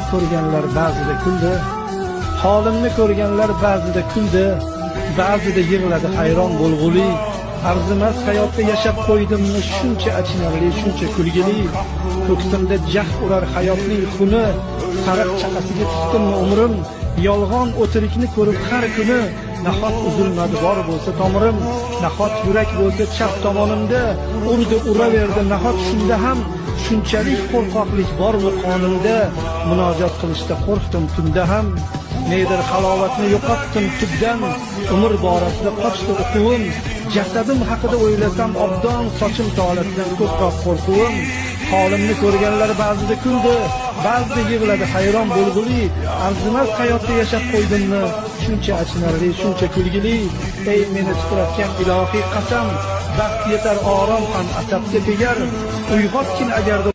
Holimni ko'rganlar ba'zida kuldi. Holimni ko'rganlar ba'zida kuldi. Ba'zida yig'ladi hayron bo'lg'uli. Arzimas hayotda yashab qo'ydimmi shuncha achinarli, shuncha kulgili. Ko'ksimda jah urar hayotning xuni. Sariq chaqasiga tutdimmi umrim. Yolg'on o'tirikni ko'rib har kuni. Nahot uzilmadi bor bo'lsa tomirim. Nahot yurak bo'lsa chap tomonimda. Urdi uraverdi nahot shunda ham. Shunchalik qo'rqoqlik bormi qonimda. Munojot qilishda qo'rqdim tunda ham. Nedir halovatni yo'qotdim tubdan. Umr borasida qochdi o'quvim. Jasadim haqida o'ylasam obdon sochim tolasidan ko'proq qo'rquvim. Holimni ko'rganlar ba'zida kuldi, ba'zida yig'ladi hayron bo'lg'uli. Arzimas hayotda yashab qo'ydimmi shuncha achinarli, shuncha kulgili. Ey meni titratgan ilohiy qasam, baxt yetar orom ham asabga tegar. Uyg'otgin agarda